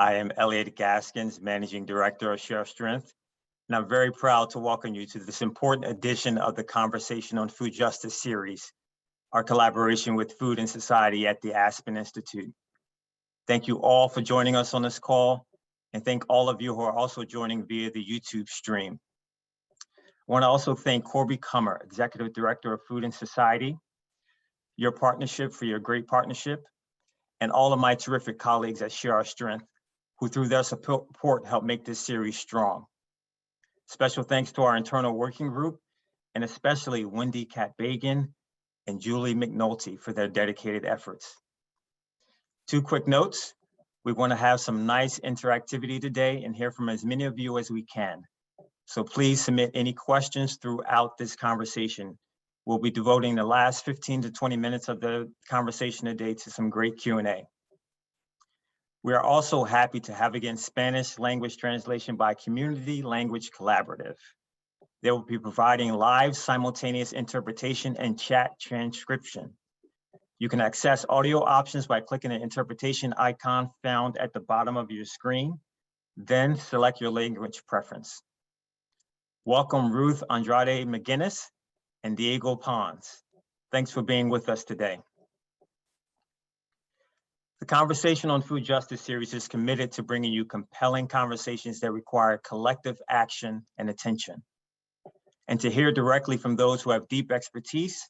I am Elliot Gaskins, Managing Director of Share Strength, and I'm very proud to welcome you to this important edition of the Conversation on Food Justice series, our collaboration with Food and Society at the Aspen Institute. Thank you all for joining us on this call, and thank all of you who are also joining via the YouTube stream. I want to also thank Corby Kummer, Executive Director of Food and Society, your partnership for your great partnership, and all of my terrific colleagues at Share Our Strength, who through their support helped make this series strong. Special thanks to our internal working group, and especially Wendy Katbagan and Julie McNulty for their dedicated efforts. Two quick notes. We want to have some nice interactivity today and hear from as many of you as we can. So please submit any questions throughout this conversation. We'll be devoting the last 15 to 20 minutes of the conversation today to some great Q&A. We are also happy to have again Spanish language translation by Community Language Collaborative. They will be providing live simultaneous interpretation and chat transcription. You can access audio options by clicking the interpretation icon found at the bottom of your screen, then select your language preference. Welcome Ruth Andrade McGinnis and Diego Pons. Thanks for being with us today. The Conversation on Food Justice series is committed to bringing you compelling conversations that require collective action and attention, and to hear directly from those who have deep expertise,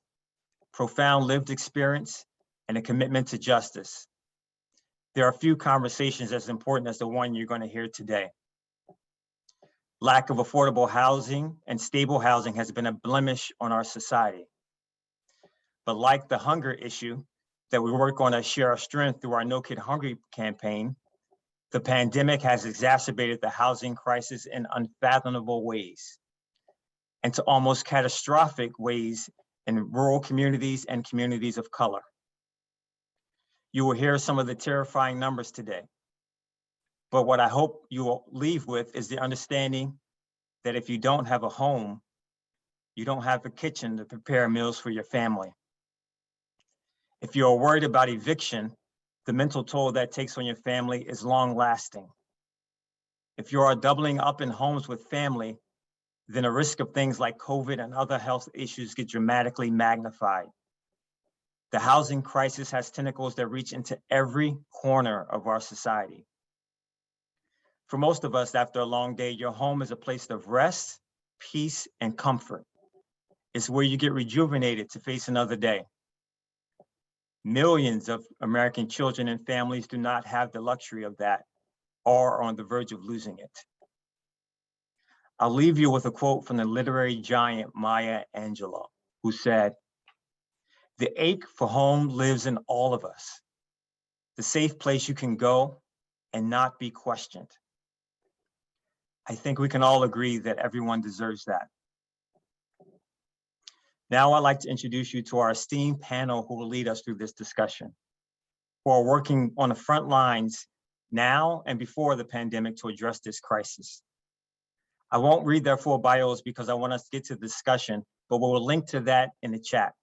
profound lived experience, and a commitment to justice. There are few conversations as important as the one you're going to hear today. Lack of affordable housing and stable housing has been a blemish on our society. But like the hunger issue that we work on at Share Our Strength through our No Kid Hungry campaign, the pandemic has exacerbated the housing crisis in unfathomable ways, and to almost catastrophic ways in rural communities and communities of color. You will hear some of the terrifying numbers today. But what I hope you will leave with is the understanding that if you don't have a home, you don't have a kitchen to prepare meals for your family. If you're worried about eviction, the mental toll that takes on your family is long lasting. If you are doubling up in homes with family, then a risk of things like COVID and other health issues get dramatically magnified. The housing crisis has tentacles that reach into every corner of our society. For most of us, after a long day, your home is a place of rest, peace, and comfort. It's where you get rejuvenated to face another day. Millions of American children and families do not have the luxury of that or are on the verge of losing it. I'll leave you with a quote from the literary giant Maya Angelou, who said, "The ache for home lives in all of us, the safe place you can go and not be questioned." I think we can all agree that everyone deserves that. Now I'd like to introduce you to our esteemed panel who will lead us through this discussion, who are working on the front lines now and before the pandemic to address this crisis. I won't read their full bios because I want us to get to the discussion, but we'll link to that in the chat.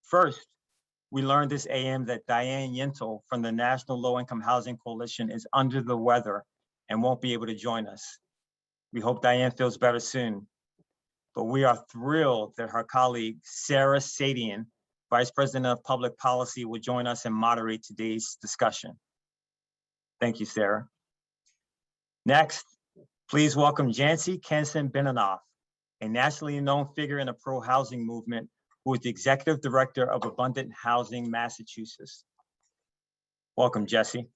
First, we learned this AM that Diane Yentl from the National Low Income Housing Coalition is under the weather and won't be able to join us. We hope Diane feels better soon. But we are thrilled that her colleague, Sarah Sadian, Vice President of Public Policy, will join us and moderate today's discussion. Thank you, Sarah. Next, please welcome Jancy Kenson-Beninoff, a nationally known figure in the pro-housing movement, who is the Executive Director of Abundant Housing, Massachusetts. Welcome, Jessie.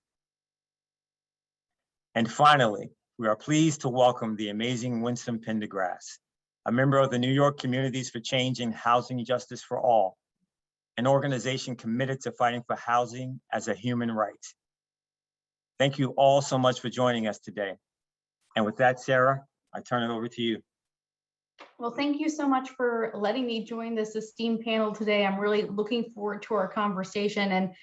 And finally, we are pleased to welcome the amazing Winston Pendergrass, a member of the New York Communities for Change and Housing Justice for All, an organization committed to fighting for housing as a human right. Thank you all so much for joining us today. And with that, Sarah, I turn it over to you. Well, thank you so much for letting me join this esteemed panel today. I'm really looking forward to our conversation, and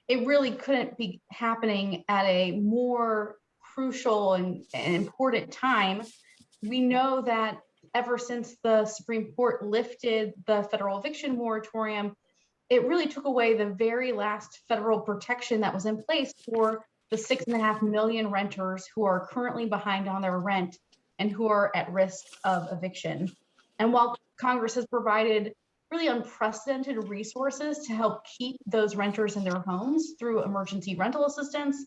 it really couldn't be happening at a more crucial and important time. We know that ever since the Supreme Court lifted the federal eviction moratorium, it really took away the very last federal protection that was in place for the 6.5 million renters who are currently behind on their rent and who are at risk of eviction. And while Congress has provided really unprecedented resources to help keep those renters in their homes through emergency rental assistance,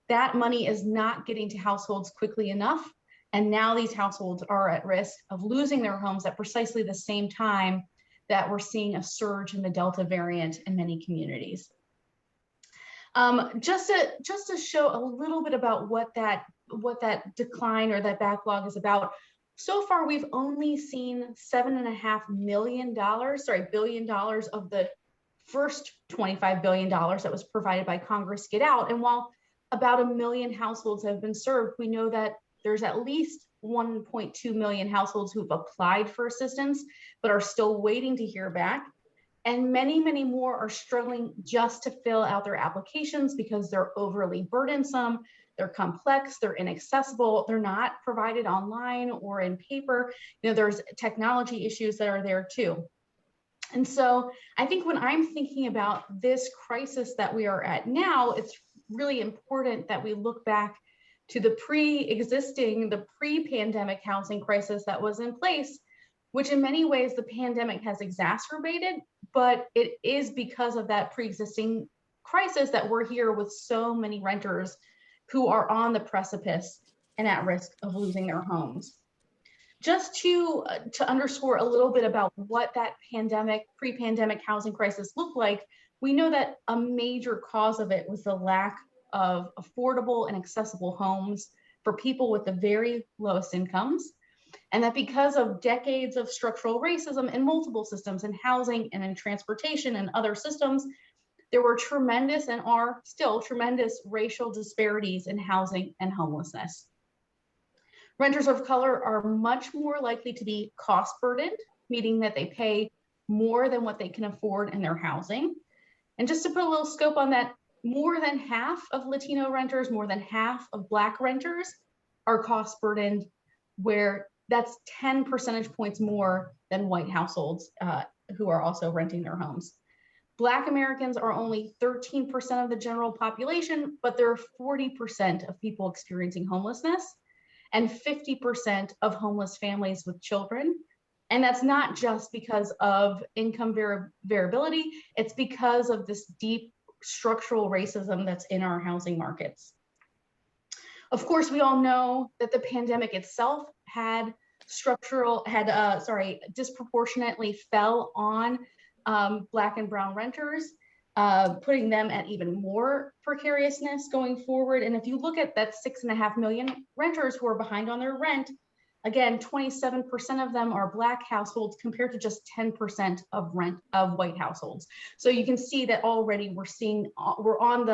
that money is not getting to households quickly enough. And now these households are at risk of losing their homes at precisely the same time that we're seeing a surge in the Delta variant in many communities. Just to show a little bit about what that decline or that backlog is about. So far, we've only seen $7.5 billion of the first $25 billion that was provided by Congress get out. And while about 1 million households have been served, we know that there's at least 1.2 million households who've applied for assistance, but are still waiting to hear back. And many, many more are struggling just to fill out their applications because they're overly burdensome, they're complex, they're inaccessible, they're not provided online or in paper. You know, there's technology issues that are there too. And so I think when I'm thinking about this crisis that we are at now, it's really important that we look back to the pre-pandemic housing crisis that was in place, which in many ways the pandemic has exacerbated, but it is because of that pre-existing crisis that we're here with so many renters who are on the precipice and at risk of losing their homes. Just to underscore a little bit about what that pre-pandemic housing crisis looked like, we know that a major cause of it was the lack of affordable and accessible homes for people with the very lowest incomes. And that because of decades of structural racism in multiple systems, in housing and in transportation and other systems, there were tremendous and are still tremendous racial disparities in housing and homelessness. Renters of color are much more likely to be cost burdened, meaning that they pay more than what they can afford in their housing. And just to put a little scope on that, more than half of Latino renters, more than half of Black renters are cost burdened, where that's 10 percentage points more than white households who are also renting their homes. Black Americans are only 13% of the general population, but there are 40% of people experiencing homelessness and 50% of homeless families with children. And that's not just because of income variability, it's because of this deep structural racism that's in our housing markets. Of course, we all know that the pandemic itself disproportionately fell on Black and brown renters, putting them at even more precariousness going forward. And if you look at that 6.5 million renters who are behind on their rent, again, 27% of them are Black households compared to just 10% of white households. So you can see that already we're on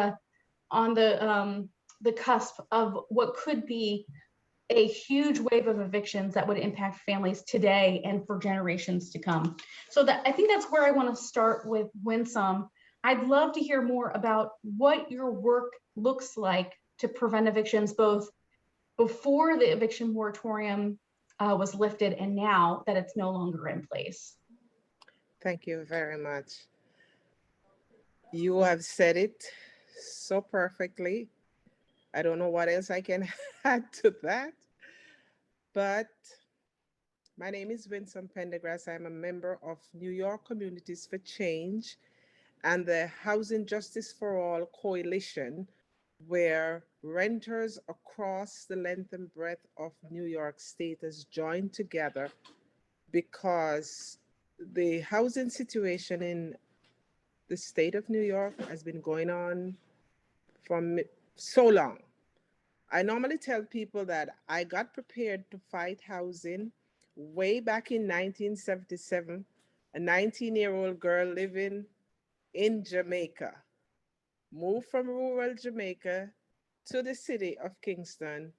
the cusp of what could be a huge wave of evictions that would impact families today and for generations to come. So I think that's where I want to start with Winsome. I'd love to hear more about what your work looks like to prevent evictions, both before the eviction moratorium was lifted and now that it's no longer in place. Thank you very much. You have said it so perfectly. I don't know what else I can add to that, but my name is Vincent Pendergrass. I'm a member of New York Communities for Change and the Housing Justice for All Coalition, where renters across the length and breadth of New York State has joined together because the housing situation in the state of New York has been going on for so long. I normally tell people that I got prepared to fight housing way back in 1977, a 19-year-old girl living in Jamaica, moved from rural Jamaica to the city of Kingston,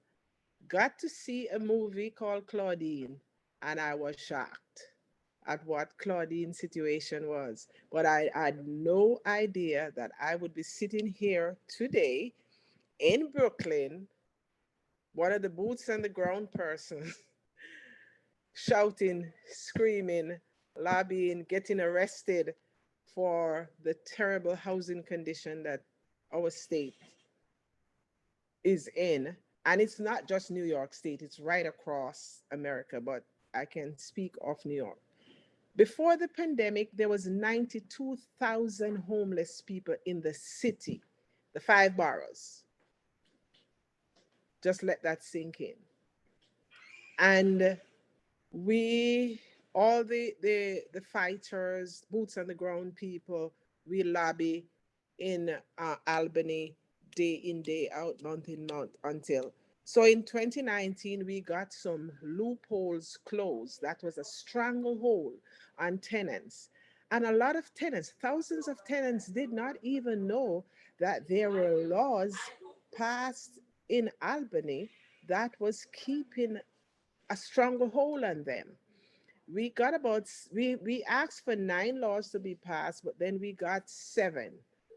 got to see a movie called Claudine, and I was shocked at what Claudine's situation was. But I had no idea that I would be sitting here today in Brooklyn, one of the boots on the ground persons, shouting, screaming, lobbying, getting arrested for the terrible housing condition that our state is in, and it's not just New York State, it's right across America, but I can speak of New York. Before the pandemic, there was 92,000 homeless people in the city, the 5 boroughs. Just let that sink in. And we, all the fighters, boots on the ground people, we lobby in Albany day in, day out, month in, month until. So in 2019, we got some loopholes closed. That was a stranglehold on tenants. And a lot of tenants, thousands of tenants, did not even know that there were laws passed in Albany that was keeping a stranglehold on them. We asked for 9 laws to be passed, but then we got 7.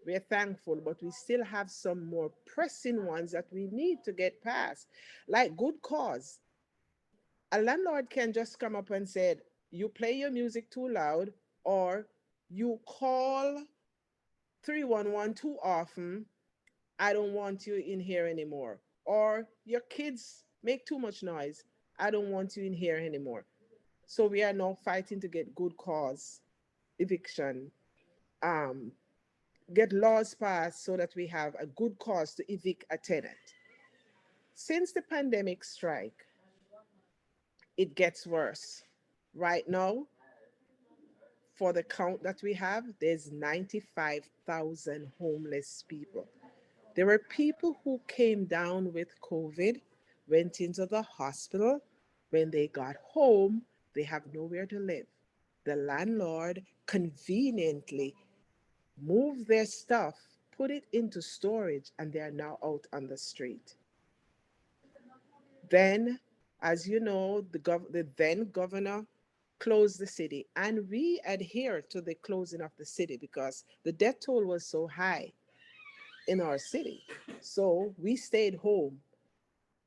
We're thankful, but we still have some more pressing ones that we need to get passed, like good cause. A landlord can just come up and say, you play your music too loud, or you call 311 too often, I don't want you in here anymore. Or your kids make too much noise, I don't want you in here anymore. So we are now fighting to get good cause eviction, um, get laws passed so that we have a good cause to evict a tenant. Since the pandemic strike, it gets worse. Right now, for the count that we have, there's 95,000 homeless people. There were people who came down with COVID, went into the hospital. When they got home, they have nowhere to live. The landlord conveniently moved their stuff, put it into storage, and they are now out on the street. Then, as you know, the then governor closed the city, and we adhered to the closing of the city because the death toll was so high in our city. So we stayed home.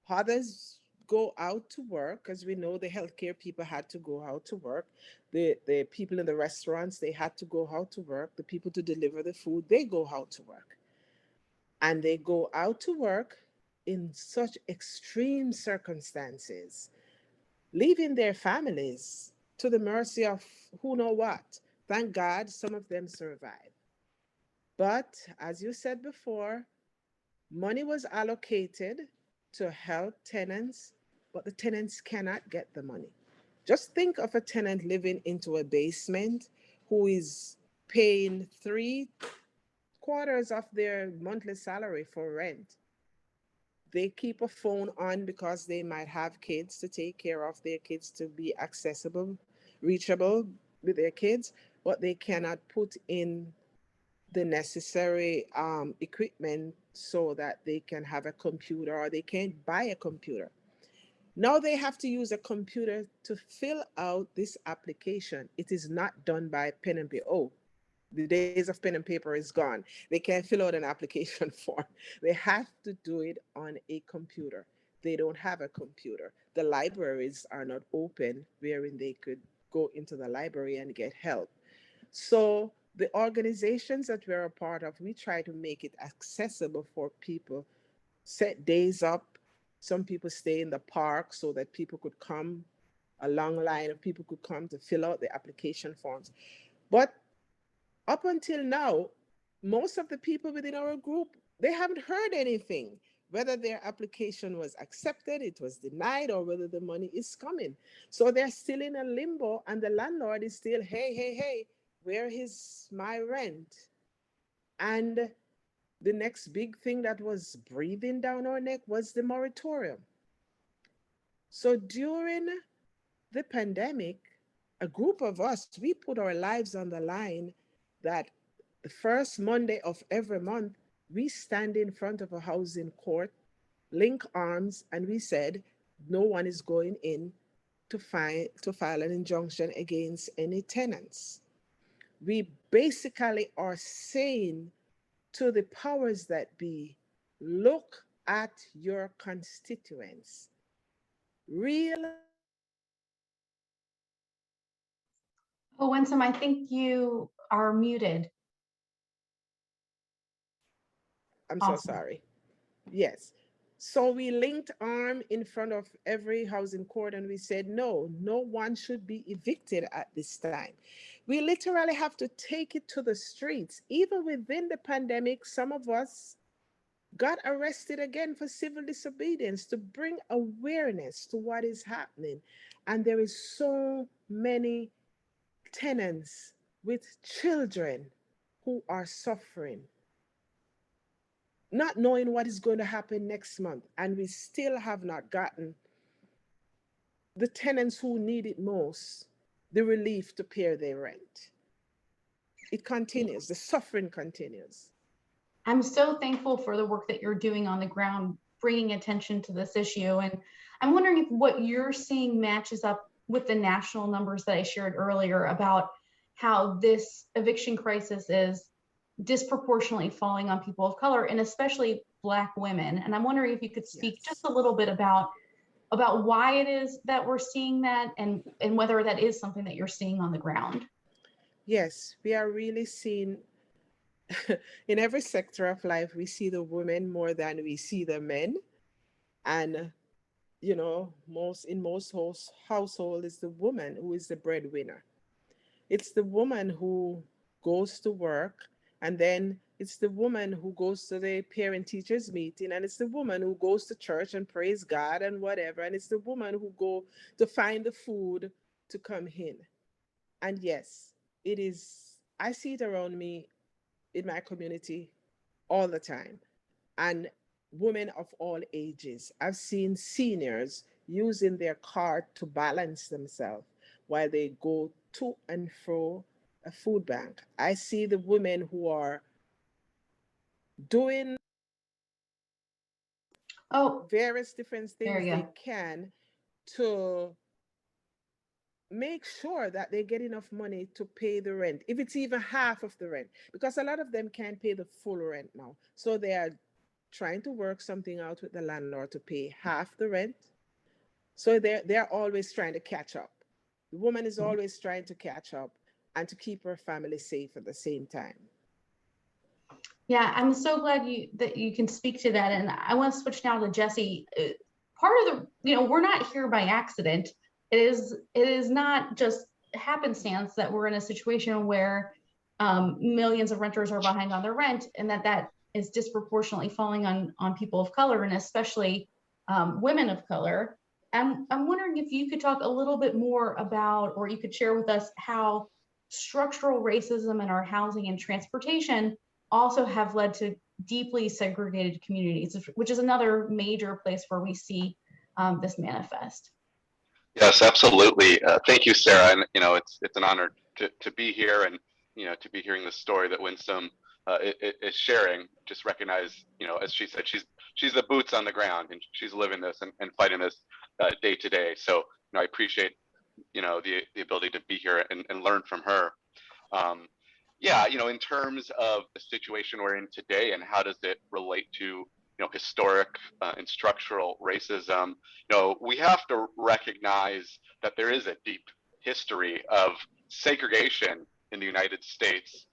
Others go out to work because we know the healthcare people had to go out to work. The people in the restaurants, they had to go out to work. The people to deliver the food, they go out to work. And they go out to work in such extreme circumstances, leaving their families to the mercy of who know what. Thank God some of them survived. But as you said before, money was allocated to help tenants, but the tenants cannot get the money. Just think of a tenant living into a basement who is paying 3/4 of their monthly salary for rent. They keep a phone on because they might have kids to take care of, their kids to be accessible, reachable with their kids, but they cannot put in the necessary equipment so that they can have a computer, or they can't buy a computer. Now they have to use a computer to fill out this application. It is not done by pen and paper. Oh, the days of pen and paper is gone. They can't fill out an application form. They have to do it on a computer. They don't have a computer. The libraries are not open wherein they could go into the library and get help. So the organizations that we're a part of, we try to make it accessible for people, set days up. Some people stay in the park so that people could come, a long line of people could come to fill out the application forms. But up until now, most of the people within our group, they haven't heard anything, whether their application was accepted, it was denied, or whether the money is coming. So they're still in a limbo, and the landlord is still, hey, hey, hey, where is my rent? And the next big thing that was breathing down our neck was the moratorium. So during the pandemic, a group of us, we put our lives on the line that the first Monday of every month, we stand in front of a housing court, link arms, and we said, no one is going in to file an injunction against any tenants. We basically are saying to the powers that be, look at your constituents. Real. Oh, Winsome, I think you are muted. I'm so Awesome. sorry. Yes. So we linked arm in front of every housing court and we said, no, no one should be evicted at this time. We literally have to take it to the streets. Even within the pandemic, some of us got arrested again for civil disobedience to bring awareness to what is happening. And there is so many tenants with children who are suffering, not knowing what is going to happen next month. And we still have not gotten the tenants who need it most the relief to pay their rent. It continues, the suffering continues. I'm so thankful for the work that you're doing on the ground, bringing attention to this issue. And I'm wondering if what you're seeing matches up with the national numbers that I shared earlier about how this eviction crisis is disproportionately falling on people of color and especially Black women. And I'm wondering if you could speak just a little bit about why it is that we're seeing that and whether that is something that you're seeing on the ground. Yes, we are really seeing in every sector of life, we see the women more than we see the men. And, you know, in most households, it's the woman who is the breadwinner. It's the woman who goes to work, and then it's the woman who goes to the parent teachers meeting, and it's the woman who goes to church and praise God and whatever. And it's the woman who go to find the food to come in. And yes, it is, I see it around me in my community all the time. And women of all ages. I've seen seniors using their card to balance themselves while they go to and fro a food bank. I see the women who are doing various different things they can to make sure that they get enough money to pay the rent, if it's even half of the rent, because a lot of them can't pay the full rent now. So they are trying to work something out with the landlord to pay half the rent. So they're always trying to catch up. The woman is always trying to catch up and to keep her family safe at the same time. Yeah, I'm so glad that you can speak to that. And I want to switch now to Jesse. Part of the, we're not here by accident. It is not just happenstance that we're in a situation where millions of renters are behind on their rent, and that is disproportionately falling on people of color, and especially women of color. I'm wondering if you could talk a little bit more about, or you could share with us how structural racism in our housing and transportation also have led to deeply segregated communities, which is another major place where we see this manifest. Yes, absolutely. Thank you, Sarah. And it's an honor to be here and to be hearing the story that Winston is sharing. Just recognize, as she said, she's the boots on the ground and she's living this and fighting this day to day. So I appreciate the ability to be here and learn from her. In terms of the situation we're in today and how does it relate to historic and structural racism, we have to recognize that there is a deep history of segregation in the United States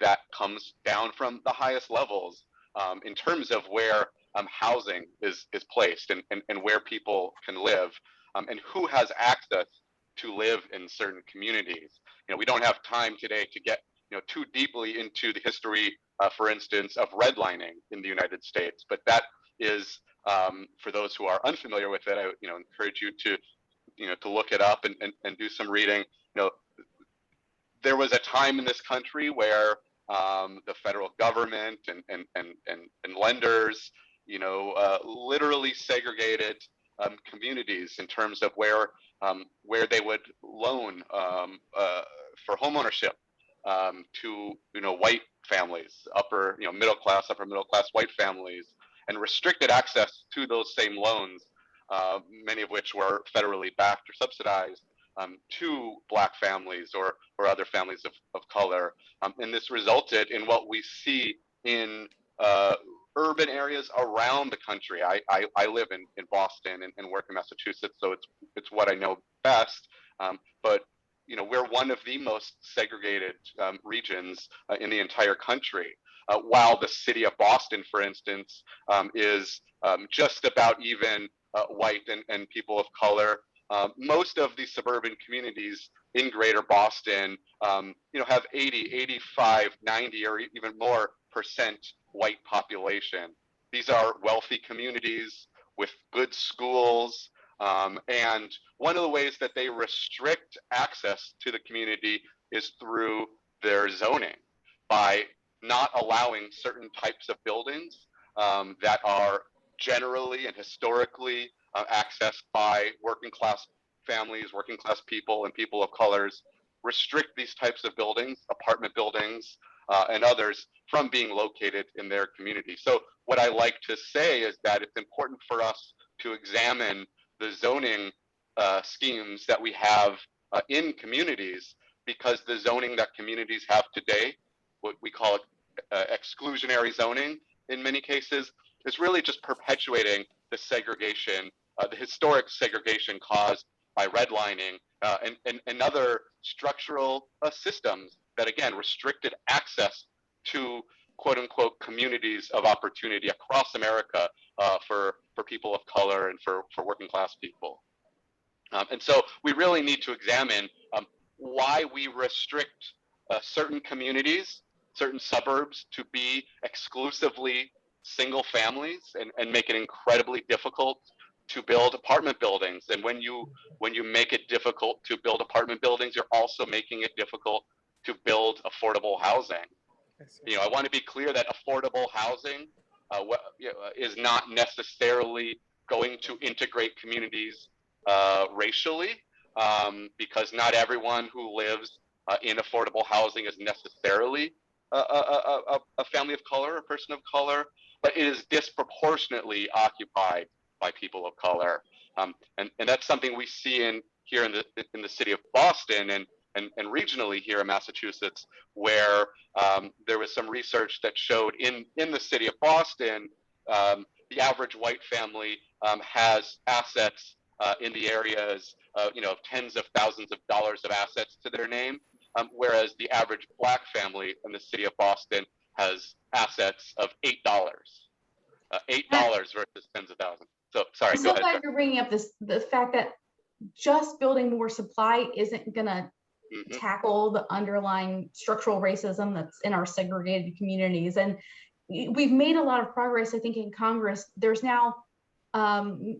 that comes down from the highest levels in terms of where housing is placed and where people can live and who has access to live in certain communities. We don't have time today to get too deeply into the history, for instance, of redlining in the United States. But that is, for those who are unfamiliar with it, I encourage you to look it up and do some reading. There was a time in this country where the federal government and lenders, literally segregated communities in terms of where they would loan for homeownership to white families, upper middle class white families, and restricted access to those same loans, many of which were federally backed or subsidized, to Black families or other families of color. And this resulted in what we see in urban areas around the country. I live in Boston and work in Massachusetts, so it's what I know best. But we're one of the most segregated regions in the entire country. while the city of Boston, for instance, is just about even white and people of color. Most of the suburban communities in greater Boston, have 80, 85, 90, or even more % white population. These are wealthy communities with good schools. And one of the ways that they restrict access to the community is through their zoning, by not allowing certain types of buildings that are generally and historically accessed by working class families, working class people, and people of colors. Restrict these types of buildings, apartment buildings, and others from being located in their community. So what I like to say is that it's important for us to examine the zoning schemes that we have in communities, because the zoning that communities have today, what we call exclusionary zoning in many cases, is really just perpetuating the segregation, the historic segregation caused by redlining and other structural systems that, again, restricted access to quote unquote communities of opportunity across America for people of color and for working class people. And so we really need to examine why we restrict certain communities, certain suburbs to be exclusively single families and make it incredibly difficult to build apartment buildings. And when you make it difficult to build apartment buildings, you're also making it difficult to build affordable housing. I want to be clear that affordable housing is not necessarily going to integrate communities racially, because not everyone who lives in affordable housing is necessarily a family of color, a person of color, but it is disproportionately occupied by people of color, and that's something we see here in the city of Boston and regionally here in Massachusetts, where there was some research that showed in the city of Boston, the average white family has assets in the areas of tens of thousands of dollars of assets to their name, whereas the average Black family in the city of Boston has assets of $8, $8 versus tens of thousands. So sorry, I'm go so ahead. glad you're bringing up the fact that just building more supply isn't gonna tackle the underlying structural racism that's in our segregated communities. And we've made a lot of progress, I think, in Congress. There's now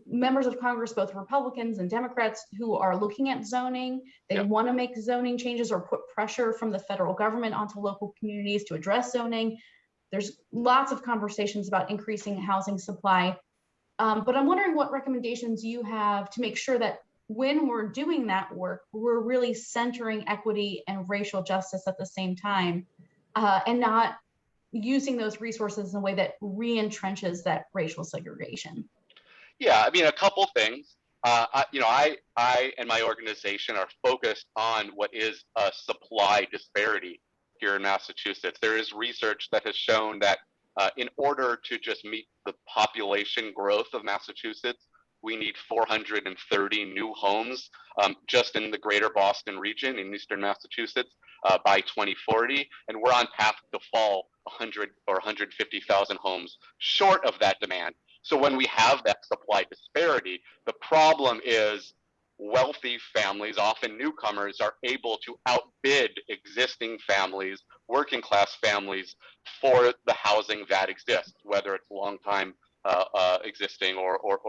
members of Congress, both Republicans and Democrats, who are looking at zoning. They want to make zoning changes or put pressure from the federal government onto local communities to address zoning. There's lots of conversations about increasing housing supply. But I'm wondering what recommendations you have to make sure that when we're doing that work, we're really centering equity and racial justice at the same time, and not using those resources in a way that re-entrenches that racial segregation. Yeah, I mean, a couple things. I and my organization are focused on what is a supply disparity here in Massachusetts. There is research that has shown that in order to just meet the population growth of Massachusetts, we need 430 new homes just in the greater Boston region in eastern Massachusetts by 2040. And we're on path to fall 100 or 150,000 homes short of that demand. So when we have that supply disparity, the problem is wealthy families, often newcomers, are able to outbid existing families, working class families, for the housing that exists, whether it's long-time existing or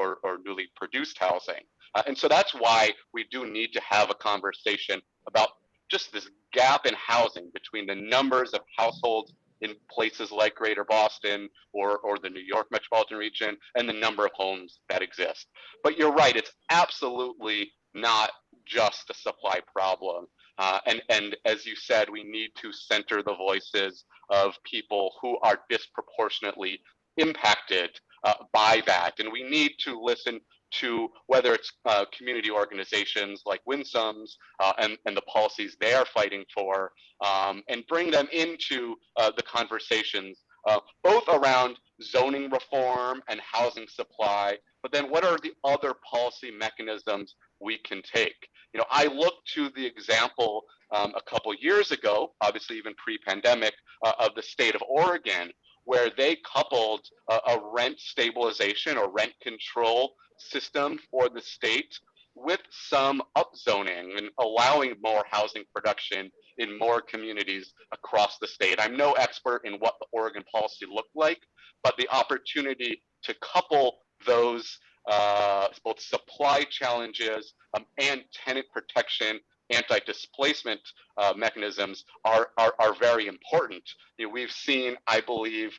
newly produced housing. And so that's why we do need to have a conversation about just this gap in housing between the numbers of households in places like Greater Boston or the New York metropolitan region and the number of homes that exist. But you're right, it's absolutely not just a supply problem. And as you said, we need to center the voices of people who are disproportionately impacted by that. And we need to listen to whether it's community organizations like Winsom's and the policies they are fighting for, and bring them into the conversations, both around zoning reform and housing supply, but then what are the other policy mechanisms we can take? I look to the example a couple years ago, obviously even pre-pandemic, of the state of Oregon, where they coupled a rent stabilization or rent control system for the state with some upzoning and allowing more housing production in more communities across the state. I'm no expert in what the Oregon policy looked like, but the opportunity to couple those both supply challenges and tenant protection, anti-displacement mechanisms are very important. You know, we've seen, I believe,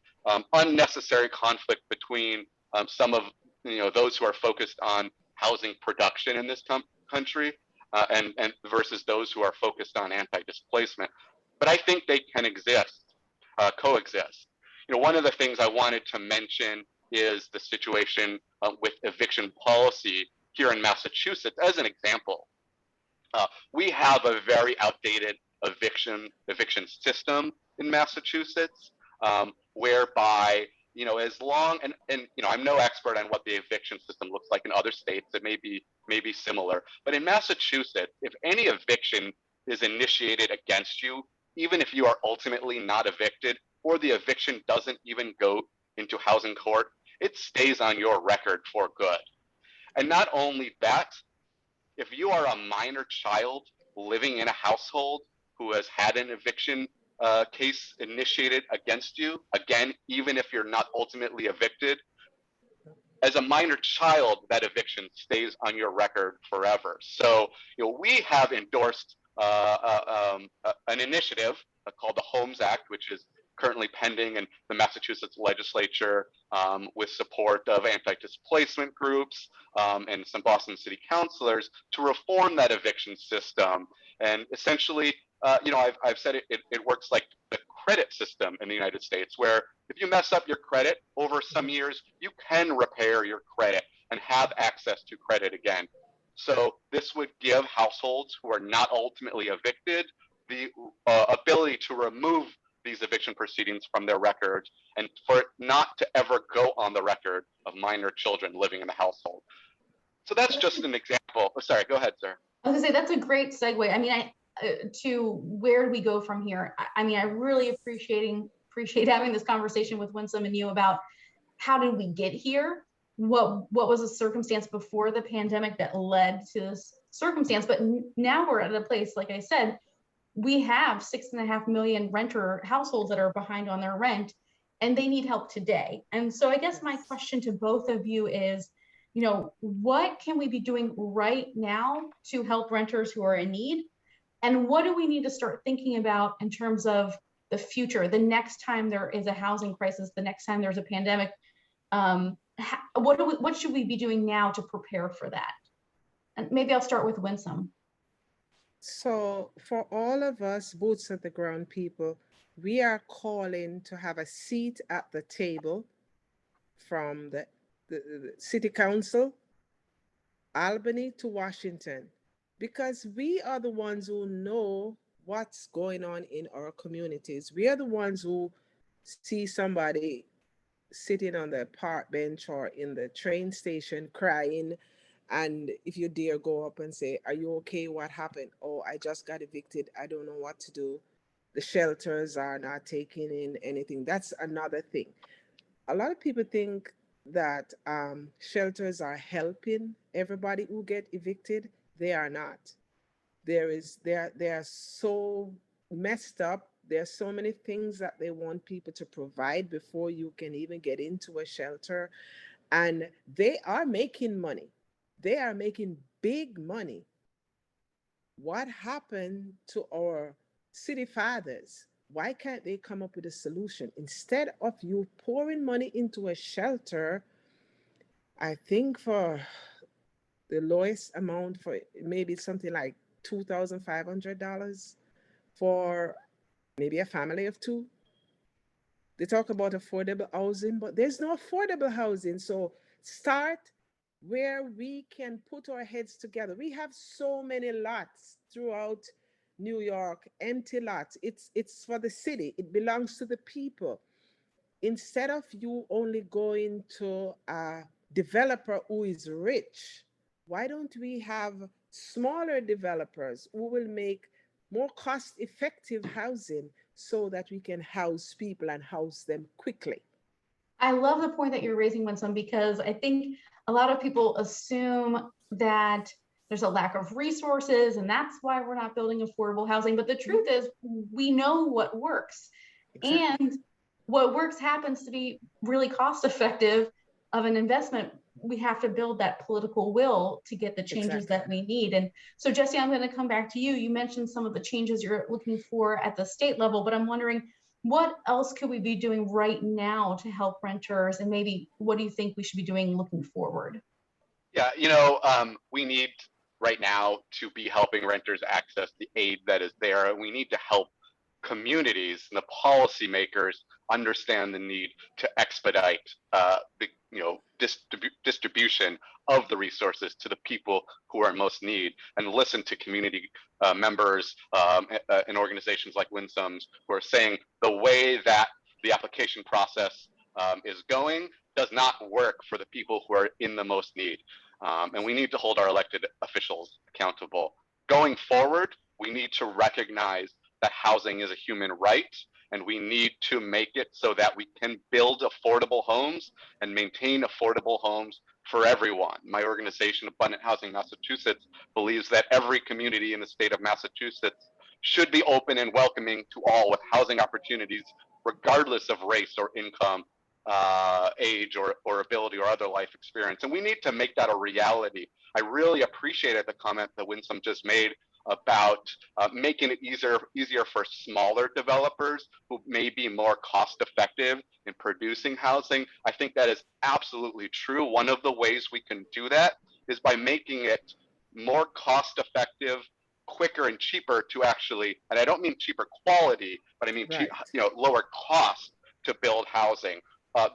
unnecessary conflict between some of those who are focused on housing production in this country and versus those who are focused on anti-displacement. But I think they can coexist. You know, one of the things I wanted to mention is the situation with eviction policy here in Massachusetts. As an example, we have a very outdated eviction system in Massachusetts, whereby, you know, as long and you know, I'm no expert on what the eviction system looks like in other states. It may be similar, but in Massachusetts, if any eviction is initiated against you, even if you are ultimately not evicted, or the eviction doesn't even go into housing court, it stays on your record for good. And not only that, if you are a minor child living in a household who has had an eviction case initiated against you, again, even if you're not ultimately evicted, as a minor child, that eviction stays on your record forever. So, you know, we have endorsed an initiative called the Homes Act, which is currently pending in the Massachusetts legislature with support of anti-displacement groups and some Boston city councilors to reform that eviction system. And essentially, you know, I've said it works like the credit system in the United States, where if you mess up your credit over some years, you can repair your credit and have access to credit again. So this would give households who are not ultimately evicted the ability to remove these eviction proceedings from their records, and for it not to ever go on the record of minor children living in the household. So that's just an example. Oh, sorry, go ahead, sir. I was gonna say, that's a great segue. I mean, to where do we go from here? I mean, I really appreciate having this conversation with Winston and you about how did we get here? What was the circumstance before the pandemic that led to this circumstance? But now we're at a place, like I said, we have 6.5 million renter households that are behind on their rent, and they need help today. And so I guess my question to both of you is, you know, what can we be doing right now to help renters who are in need? And what do we need to start thinking about in terms of the future, the next time there is a housing crisis, the next time there's a pandemic? What should we be doing now to prepare for that? And maybe I'll start with Winston. So for all of us boots at the ground people, we are calling to have a seat at the table from the city council, Albany to Washington, because we are the ones who know what's going on in our communities. We are the ones who see somebody sitting on the park bench or in the train station crying. And if you dare go up and say, are you okay? What happened? Oh, I just got evicted. I don't know what to do. The shelters are not taking in anything. That's another thing. A lot of people think that shelters are helping everybody who get evicted. They are not. They are so messed up. There are so many things that they want people to provide before you can even get into a shelter. And they are making money. They are making big money. What happened to our city fathers? Why can't they come up with a solution? Instead of you pouring money into a shelter, I think for the lowest amount, for maybe something like $2,500 for maybe a family of two. They talk about affordable housing, but there's no affordable housing. So start where we can put our heads together. We have so many lots throughout New York, empty lots. It's for the city. It belongs to the people. Instead of you only going to a developer who is rich, why don't we have smaller developers who will make more cost-effective housing so that we can house people and house them quickly. I love the point that you're raising, Winston, because I think a lot of people assume that there's a lack of resources and that's why we're not building affordable housing. But the truth is, we know what works. Exactly. And what works happens to be really cost effective of an investment. We have to build that political will to get the changes Exactly. that we need. And so, Jesse, I'm going to come back to you. You mentioned some of the changes you're looking for at the state level, but I'm wondering, what else could we be doing right now to help renters? And maybe what do you think we should be doing looking forward? Yeah, we need right now to be helping renters access the aid that is there. And we need to help communities and the policymakers understand the need to expedite the distribution of the resources to the people who are in most need, and listen to community members and organizations like Winsom's who are saying the way that the application process is going does not work for the people who are in the most need. And we need to hold our elected officials accountable. Going forward, we need to recognize that housing is a human right, and we need to make it so that we can build affordable homes and maintain affordable homes for everyone. My organization, Abundant Housing Massachusetts, believes that every community in the state of Massachusetts should be open and welcoming to all with housing opportunities, regardless of race or income, age or ability or other life experience. And we need to make that a reality. I really appreciated the comment that Winston just made about making it easier for smaller developers who may be more cost effective in producing housing. I think that is absolutely true. One of the ways we can do that is by making it more cost effective, quicker and cheaper to actually, and I don't mean cheaper quality, but I mean Right. lower cost to build housing.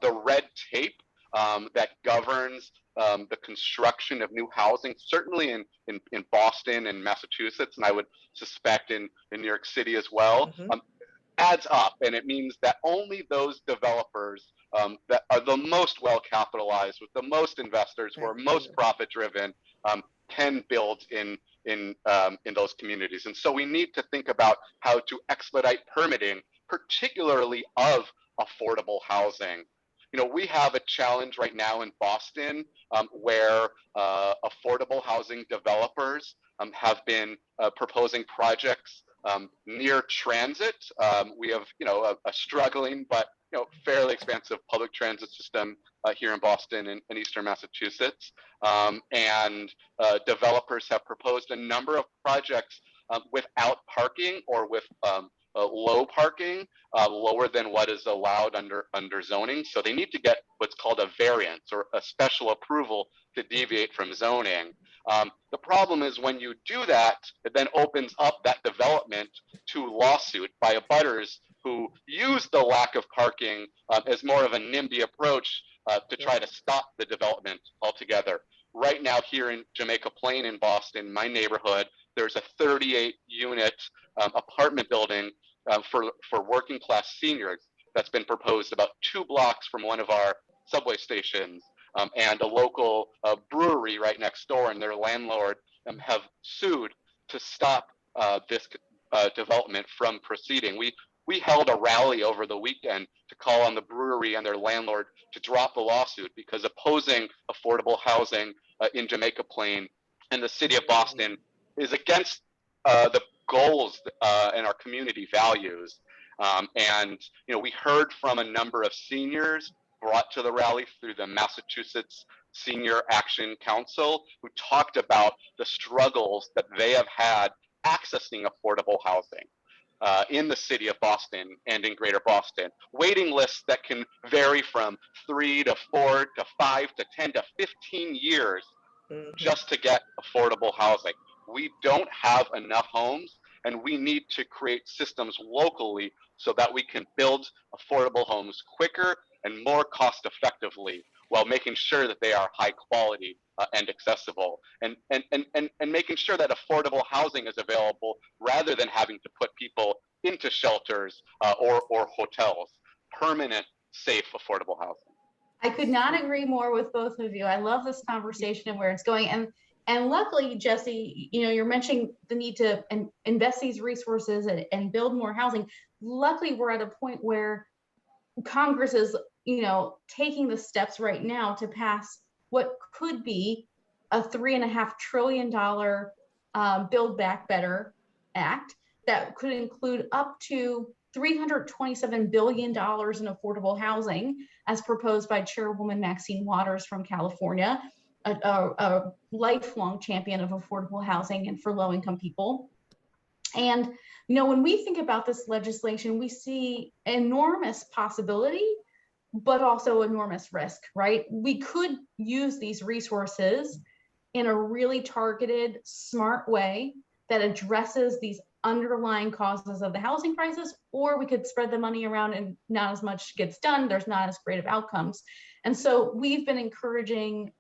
The red tape that governs the construction of new housing, certainly in Boston and Massachusetts, and I would suspect in New York City as well, adds up. And it means that only those developers that are the most well capitalized, with the most investors, who are most profit driven, can build in those communities. And so we need to think about how to expedite permitting, particularly of affordable housing. We have a challenge right now in Boston where affordable housing developers have been proposing projects near transit. We have, a struggling but fairly expansive public transit system here in Boston and Eastern Massachusetts, and developers have proposed a number of projects without parking or with low parking, lower than what is allowed under zoning. So they need to get what's called a variance or a special approval to deviate from zoning. The problem is when you do that, it then opens up that development to lawsuit by abutters who use the lack of parking as more of a NIMBY approach to try to stop the development altogether. Right now here in Jamaica Plain in Boston, my neighborhood, there's a 38-unit apartment building for working class seniors that's been proposed about 2 blocks from one of our subway stations, and a local brewery right next door and their landlord have sued to stop this development from proceeding. We held a rally over the weekend to call on the brewery and their landlord to drop the lawsuit, because opposing affordable housing in Jamaica Plain and the city of Boston is against the goals and our community values. And we heard from a number of seniors brought to the rally through the Massachusetts Senior Action Council, who talked about the struggles that they have had accessing affordable housing in the city of Boston and in greater Boston. Waiting lists that can vary from 3 to 4 to 5 to 10 to 15 years just to get affordable housing. We don't have enough homes, and we need to create systems locally so that we can build affordable homes quicker and more cost effectively, while making sure that they are high quality and accessible, and making sure that affordable housing is available rather than having to put people into shelters or hotels. Permanent, safe, affordable housing. I could not agree more with both of you. I love this conversation and where it's going. And And luckily, Jesse, you're mentioning the need to invest these resources and build more housing. Luckily, we're at a point where Congress is, taking the steps right now to pass what could be a $3.5 trillion Build Back Better Act that could include up to $327 billion in affordable housing, as proposed by Chairwoman Maxine Waters from California, a lifelong champion of affordable housing and for low-income people. And when we think about this legislation, we see enormous possibility, but also enormous risk, right? We could use these resources in a really targeted, smart way that addresses these underlying causes of the housing crisis, or we could spread the money around and not as much gets done. There's not as great of outcomes. And so we've been encouraging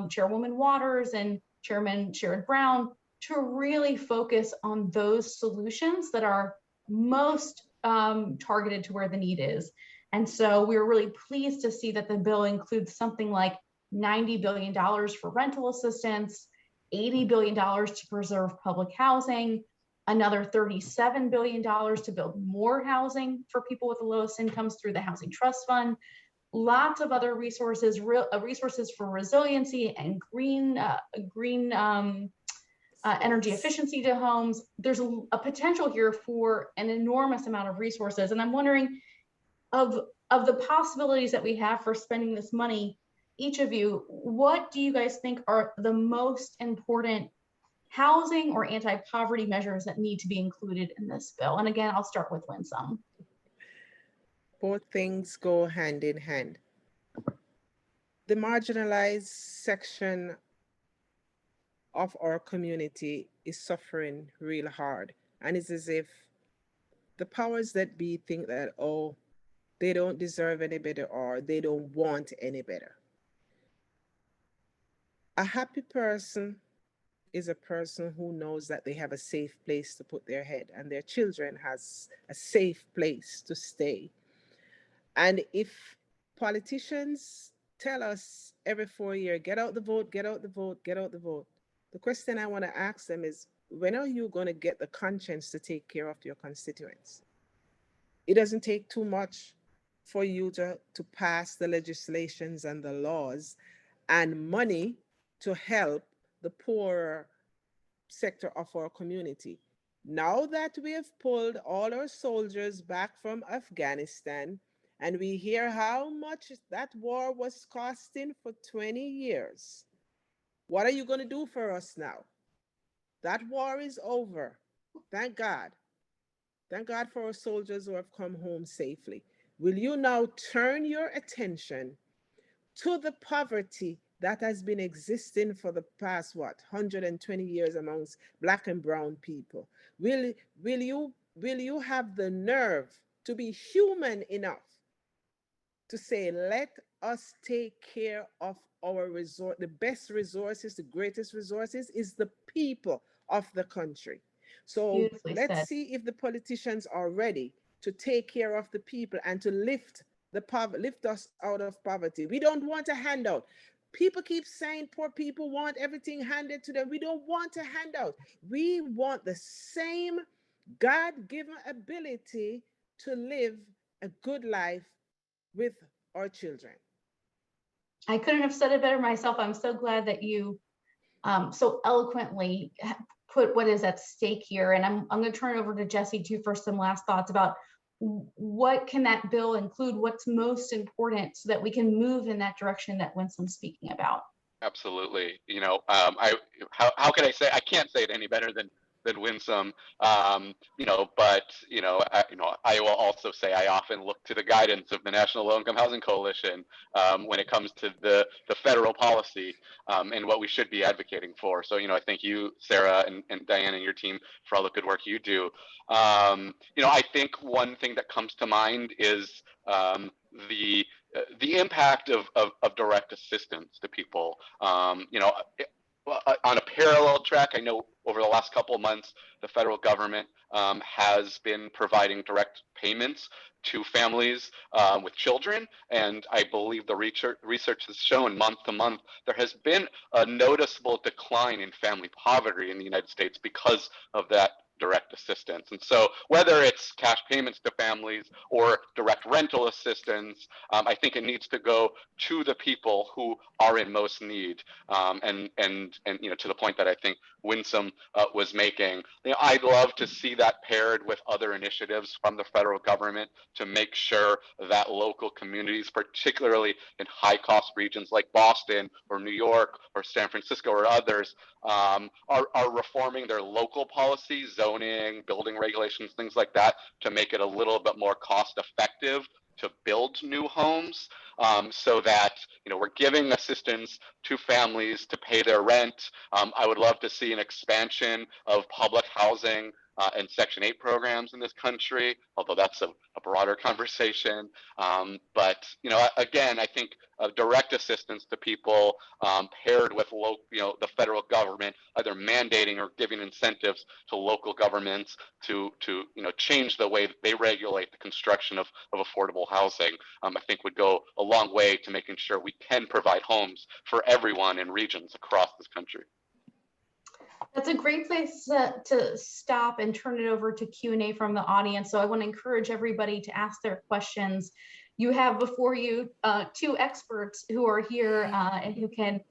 Chairwoman Waters and Chairman Sherrod Brown to really focus on those solutions that are most targeted to where the need is. And so we're really pleased to see that the bill includes something like $90 billion for rental assistance, $80 billion to preserve public housing, another $37 billion to build more housing for people with the lowest incomes through the Housing Trust Fund, lots of other resources, resources for resiliency and green energy efficiency to homes. There's a potential here for an enormous amount of resources. And I'm wondering, of the possibilities that we have for spending this money, each of you, what do you guys think are the most important housing or anti-poverty measures that need to be included in this bill? And again, I'll start with Winston. Both things go hand in hand. The marginalized section of our community is suffering real hard. And it's as if the powers that be think that, oh, they don't deserve any better or they don't want any better. A happy person is a person who knows that they have a safe place to put their head and their children has a safe place to stay. And if politicians tell us every 4 years, get out the vote, get out the vote, get out the vote, the question I want to ask them is, when are you going to get the conscience to take care of your constituents? It doesn't take too much for you to pass the legislations and the laws and money to help the poorer sector of our community. Now that we have pulled all our soldiers back from Afghanistan, and we hear how much that war was costing for 20 years, what are you going to do for us now? That war is over. Thank God. Thank God for our soldiers who have come home safely. Will you now turn your attention to the poverty that has been existing for the past, 120 years amongst Black and brown people? Will you have the nerve to be human enough to say, let us take care of our resource? The best resources, the greatest resources is the people of the country. So let's see if the politicians are ready to take care of the people and to lift us out of poverty. We don't want a handout. People keep saying poor people want everything handed to them. We don't want a handout. We want the same God-given ability to live a good life with our children. I couldn't have said it better myself. I'm so glad that you so eloquently put what is at stake here. And I'm going to turn it over to Jesse too for some last thoughts about what can that bill include, what's most important so that we can move in that direction that Winston's speaking about. Absolutely. How can I say, I can't say it any better than Winsome, but I will also say I often look to the guidance of the National Low Income Housing Coalition when it comes to the federal policy and what we should be advocating for. So, I thank you, Sarah and Diane and your team for all the good work you do. I think one thing that comes to mind is the impact of direct assistance to people. on a parallel track, I know over the last couple of months, the federal government has been providing direct payments to families with children. And I believe the research has shown month to month, there has been a noticeable decline in family poverty in the United States because of that direct assistance. And so whether it's cash payments to families or direct rental assistance, I think it needs to go to the people who are in most need. And to the point that I think Winsome was making, I'd love to see that paired with other initiatives from the federal government to make sure that local communities, particularly in high cost regions like Boston or New York or San Francisco or others, are reforming their local policies, zoning, building regulations, things like that, to make it a little bit more cost effective to build new homes, so that we're giving assistance to families to pay their rent. I would love to see an expansion of public housing and Section 8 programs in this country, although that's a broader conversation. But again, I think direct assistance to people paired with the federal government either mandating or giving incentives to local governments to change the way that they regulate the construction of affordable housing, I think would go a long way to making sure we can provide homes for everyone in regions across this country. That's a great place to stop and turn it over to Q&A from the audience. So I want to encourage everybody to ask their questions. You have before you two experts who are here and who can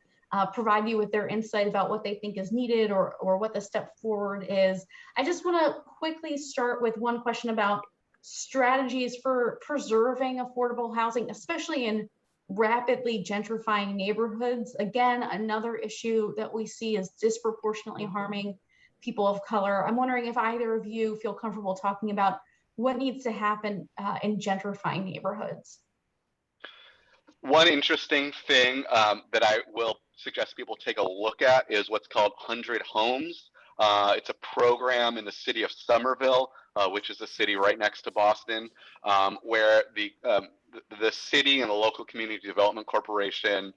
provide you with their insight about what they think is needed or what the step forward is. I just want to quickly start with one question about strategies for preserving affordable housing, especially in rapidly gentrifying neighborhoods. Again, another issue that we see is disproportionately harming people of color. I'm wondering if either of you feel comfortable talking about what needs to happen in gentrifying neighborhoods. One interesting thing that I will suggest people take a look at is what's called 100 Homes. It's a program in the city of Somerville, which is a city right next to Boston, where the city and the local community development corporation,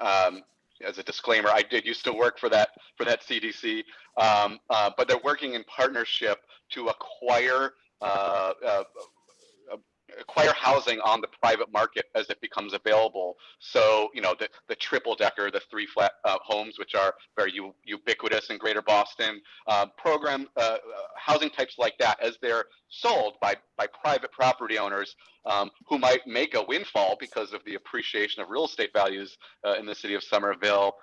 as a disclaimer, I did used to work for that CDC, but they're working in partnership to acquire housing on the private market as it becomes available. So, the triple decker, the 3 flat homes, which are very ubiquitous in greater Boston, housing types like that, as they're sold by private property owners who might make a windfall because of the appreciation of real estate values in the city of Somerville.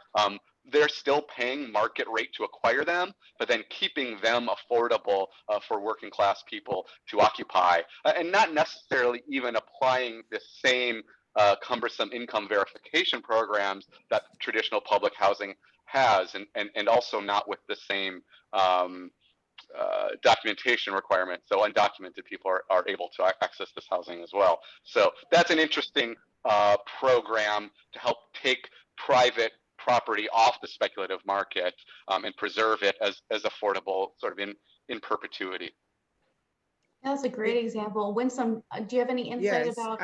They're still paying market rate to acquire them, but then keeping them affordable for working class people to occupy, and not necessarily even applying the same cumbersome income verification programs that traditional public housing has, and also not with the same documentation requirements. So undocumented people are able to access this housing as well. So that's an interesting program to help take private property off the speculative market and preserve it as affordable, sort of in perpetuity. That's a great example. Winsome, do you have any insight about?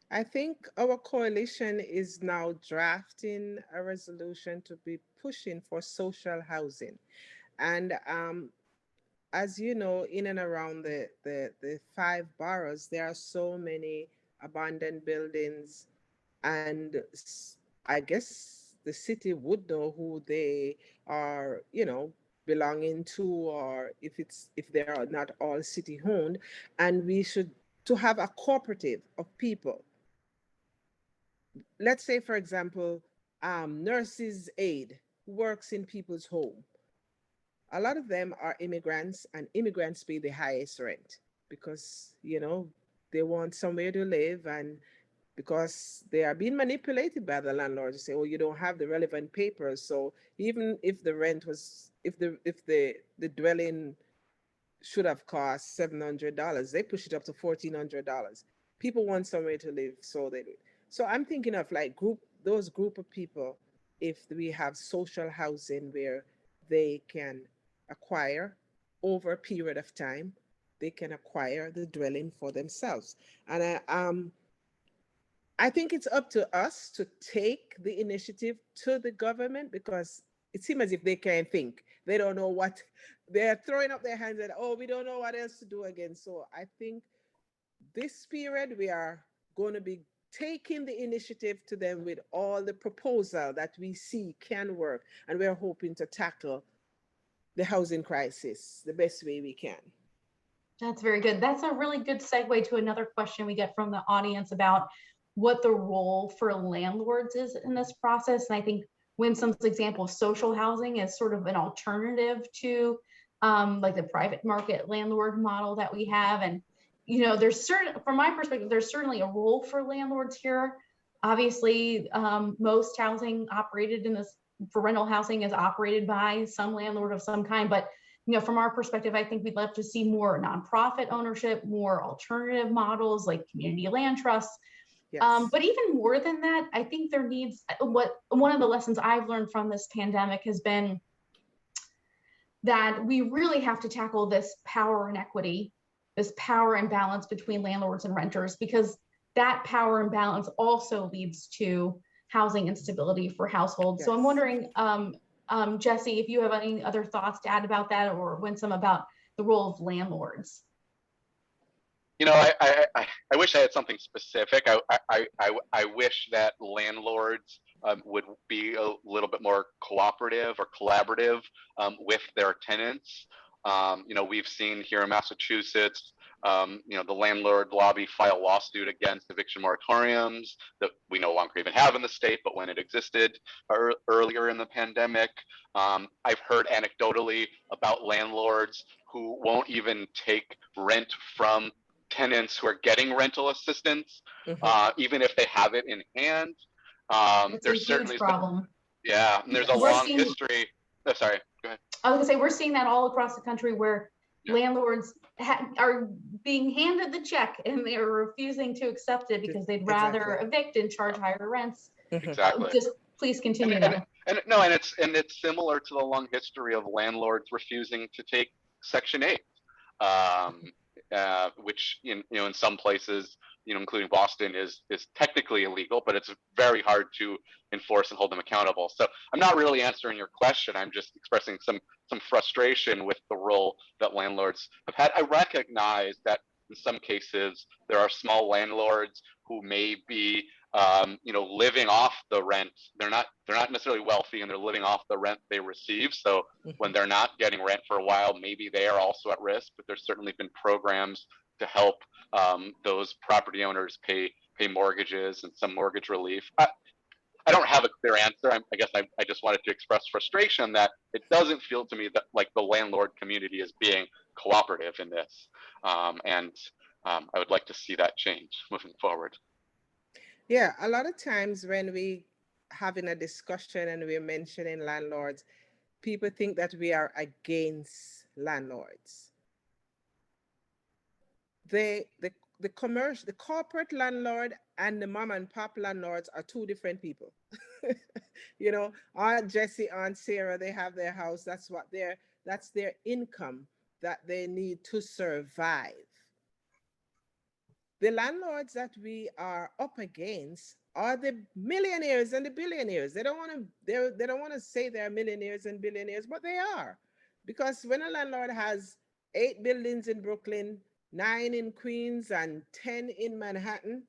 I think our coalition is now drafting a resolution to be pushing for social housing. And as you know, in and around the 5 boroughs, there are so many abandoned buildings, and I guess the city would know who they are, belonging to, or if they are not all city owned, and we should to have a cooperative of people. Let's say, for example, nurses' aid who works in people's home. A lot of them are immigrants, and immigrants pay the highest rent because, they want somewhere to live, and because they are being manipulated by the landlord to say, oh, you don't have the relevant papers. So even if the rent was, if the dwelling should have cost $700, they push it up to $1,400. People want somewhere to live, so they do it. So I'm thinking of like those group of people, if we have social housing where they can acquire over a period of time, they can acquire the dwelling for themselves. And I think it's up to us to take the initiative to the government, because it seems as if they can't think. They don't know what, they're throwing up their hands and, oh, we don't know what else to do again. So I think this period we are going to be taking the initiative to them with all the proposal that we see can work. And we're hoping to tackle the housing crisis the best way we can. That's very good. That's a really good segue to another question we get from the audience about what the role for landlords is in this process. And I think Winston's example of social housing is sort of an alternative to like the private market landlord model that we have. And, you know, from my perspective, there's certainly a role for landlords here. Obviously, most housing operated in this, for rental housing, is operated by some landlord of some kind. But, you know, from our perspective, I think we'd love to see more nonprofit ownership, more alternative models like community land trusts. Yes. But even more than that, I think there needs, one of the lessons I've learned from this pandemic has been that we really have to tackle this power inequity, this power imbalance between landlords and renters, because that power imbalance also leads to housing instability for households. Yes. So I'm wondering, Jesse, if you have any other thoughts to add about that, or Winsome, about the role of landlords. You know, I wish I had something specific. I wish that landlords would be a little bit more cooperative or collaborative with their tenants. You know, we've seen here in Massachusetts, you know, the landlord lobby file lawsuit against eviction moratoriums that we no longer even have in the state, but when it existed earlier in the pandemic. I've heard anecdotally about landlords who won't even take rent from tenants who are getting rental assistance, even if they have it in hand. There's certainly a problem. Yeah, and there's a long history. Oh, sorry, go ahead. I was gonna say, we're seeing that all across the country where landlords are being handed the check and they're refusing to accept it because they'd rather evict and charge higher rents. Exactly. Just please continue. And it's similar to the long history of landlords refusing to take Section 8. Which in some places, including Boston, is technically illegal, but it's very hard to enforce and hold them accountable. So I'm not really answering your question. I'm just expressing some frustration with the role that landlords have had. I recognize that in some cases there are small landlords who may be living off the rent. They're not necessarily wealthy, and they're living off the rent they receive. So when they're not getting rent for a while, maybe they are also at risk. But there's certainly been programs to help those property owners pay mortgages and some mortgage relief. I don't have a clear answer. I guess I just wanted to express frustration that it doesn't feel to me that like the landlord community is being cooperative in this, and I would like to see that change moving forward. Yeah, a lot of times when we having a discussion and we're mentioning landlords, people think that we are against landlords. The corporate landlord and the mom and pop landlords are two different people. Aunt Jessie, Aunt Sarah, they have their house. That's their income that they need to survive. The landlords that we are up against are the millionaires and the billionaires. They don't want to say they're millionaires and billionaires, but they are. Because when a landlord has 8 buildings in Brooklyn, 9 in Queens, and 10 in Manhattan,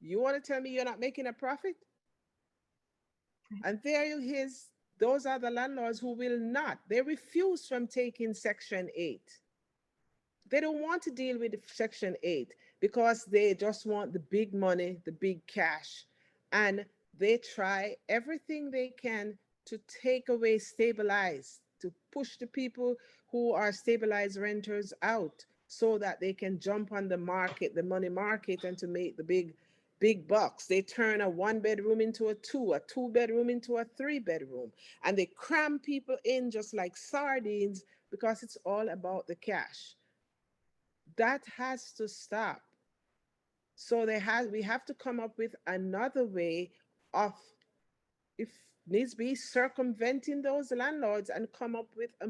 you want to tell me you're not making a profit? And those are the landlords who will not. They refuse from taking Section 8. They don't want to deal with Section 8 because they just want the big money, the big cash. And they try everything they can to take away stabilize, to push the people who are stabilized renters out so that they can jump on the market, the money market, and to make the big bucks. They turn a 1-bedroom into a 2-bedroom into a 3-bedroom. And they cram people in just like sardines because it's all about the cash. That has to stop. So we have to come up with another way of, if needs be, circumventing those landlords and come up with a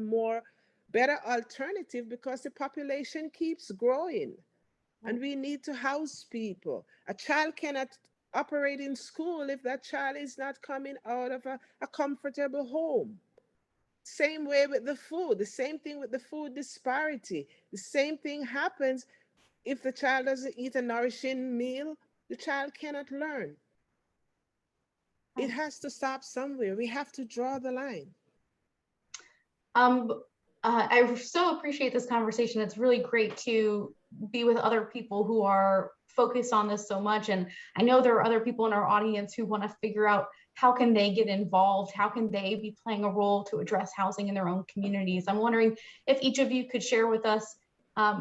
better alternative, because the population keeps growing and we need to house people. A child cannot operate in school if that child is not coming out of a comfortable home. Same way with the food, the same thing with the food disparity. The same thing happens if the child doesn't eat a nourishing meal, the child cannot learn. It has to stop somewhere. We have to draw the line. I so appreciate this conversation. It's really great to be with other people who are focused on this so much. And I know there are other people in our audience who want to figure out how can they get involved? How can they be playing a role to address housing in their own communities? I'm wondering if each of you could share with us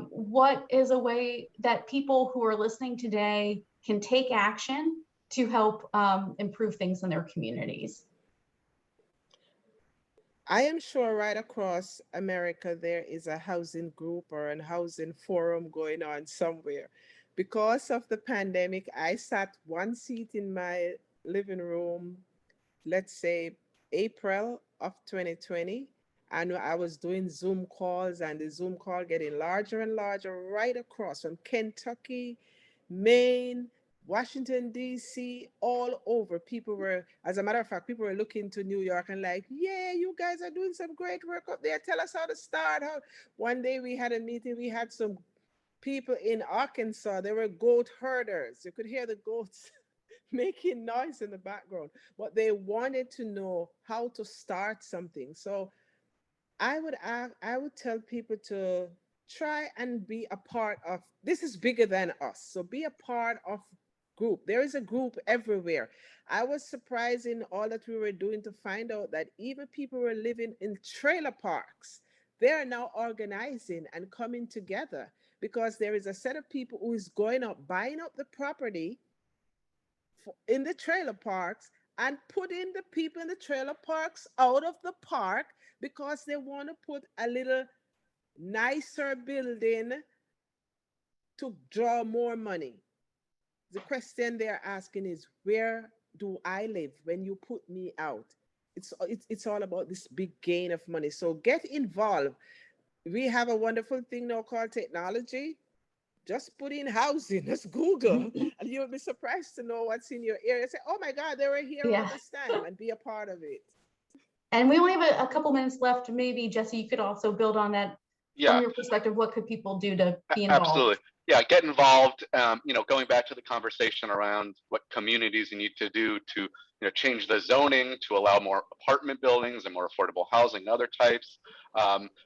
what is a way that people who are listening today can take action to help improve things in their communities. I am sure right across America, there is a housing group or a housing forum going on somewhere. Because of the pandemic, I sat one seat in my living room, let's say April of 2020. And I was doing Zoom calls, and the Zoom call getting larger and larger right across from Kentucky, Maine, Washington, D.C., all over. People were, as a matter of fact, people were looking to New York and like, yeah, you guys are doing some great work up there. Tell us how to start. One day we had a meeting, we had some people in Arkansas, they were goat herders. You could hear the goats making noise in the background, but they wanted to know how to start something. So I would tell people to try and be a part of, this is bigger than us. So be a part of group. There is a group everywhere. I was surprised in all that we were doing to find out that even people who were living in trailer parks, they are now organizing and coming together because there is a set of people who is going up, buying up the property in the trailer parks and putting the people in the trailer parks out of the park because they want to put a little nicer building to draw more money. The question they're asking is, where do I live when you put me out? It's all about this big gain of money. So get involved. We have a wonderful thing now called technology. Just put in housing, just Google, and you'll be surprised to know what's in your area. Say, oh my God, they were here all this time, and be a part of it. And we only have a couple minutes left. Maybe, Jesse, you could also build on that. Yeah. From your perspective, what could people do to be involved? Absolutely. Yeah, get involved. Going back to the conversation around what communities need to do to change the zoning to allow more apartment buildings and more affordable housing and other types.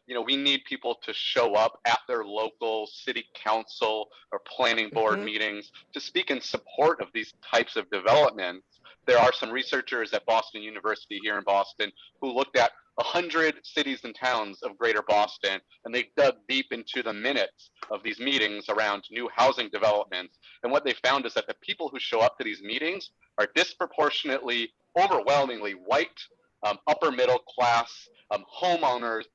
We need people to show up at their local city council or planning board meetings to speak in support of these types of developments. There are some researchers at Boston University here in Boston who looked at 100 cities and towns of greater Boston, and they dug deep into the minutes of these meetings around new housing developments. And what they found is that the people who show up to these meetings are disproportionately, overwhelmingly white, upper middle class homeowners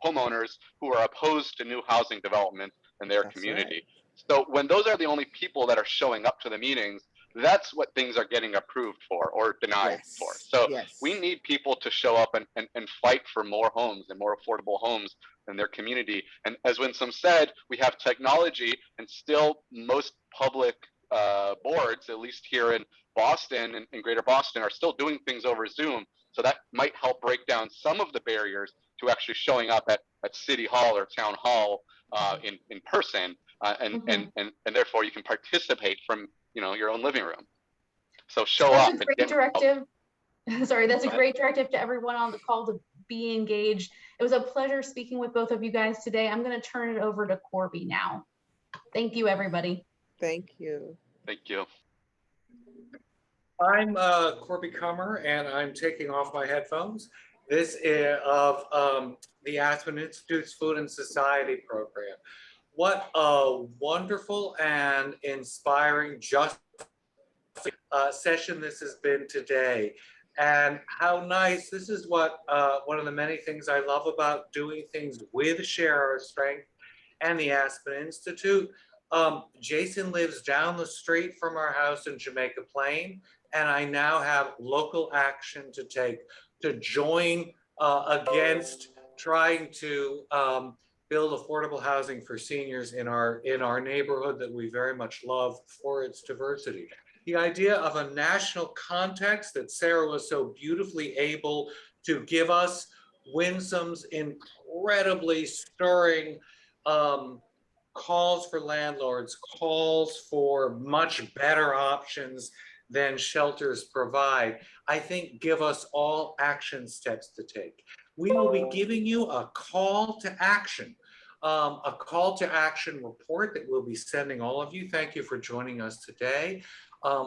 who are opposed to new housing development in their community. Right. So when those are the only people that are showing up to the meetings, that's what things are getting approved for or denied for. So we need people to show up and fight for more homes and more affordable homes in their community. And as Winston said, we have technology, and still most public boards, at least here in Boston and in greater Boston, are still doing things over Zoom. So that might help break down some of the barriers to actually showing up at City Hall or Town Hall in person. And therefore you can participate from your own living room. So show up. That's a great directive. Sorry, that's a great directive to everyone on the call to be engaged. It was a pleasure speaking with both of you guys today. I'm going to turn it over to Corby now. Thank you, everybody. Thank you. Thank you. I'm Corby Comer, and I'm taking off my headphones. This is of the Aspen Institute's Food and Society program. What a wonderful and inspiring session this has been today. And how nice, this is what one of the many things I love about doing things with Share Our Strength and the Aspen Institute. Jason lives down the street from our house in Jamaica Plain, and I now have local action to take to join against trying to build affordable housing for seniors in our neighborhood that we very much love for its diversity. The idea of a national context that Sarah was so beautifully able to give us Winsom's incredibly stirring calls for landlords, calls for much better options than shelters provide, I think give us all action steps to take. We will be giving you a call to action report that we'll be sending all of you. Thank you for joining us today.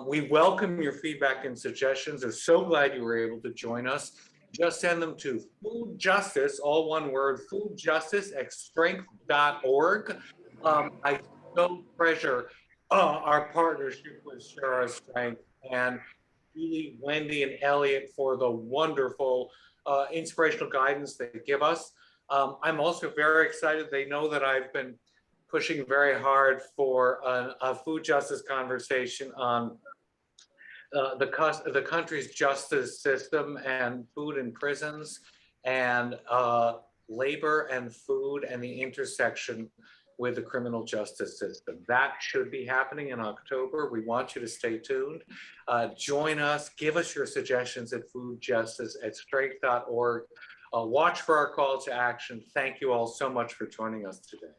We welcome your feedback and suggestions. I'm so glad you were able to join us. Just send them to Food Justice, all one word, foodjustice@strength.org. I so treasure our partnership with Share Our Strength, and Julie, Wendy, and Elliot for the wonderful inspirational guidance they give us. I'm also very excited. They know that I've been pushing very hard for a food justice conversation on the country's justice system and food in prisons, and labor and food and the intersection with the criminal justice system. That should be happening in October. We want you to stay tuned. Join us, give us your suggestions at foodjustice@strength.org. Watch for our call to action. Thank you all so much for joining us today.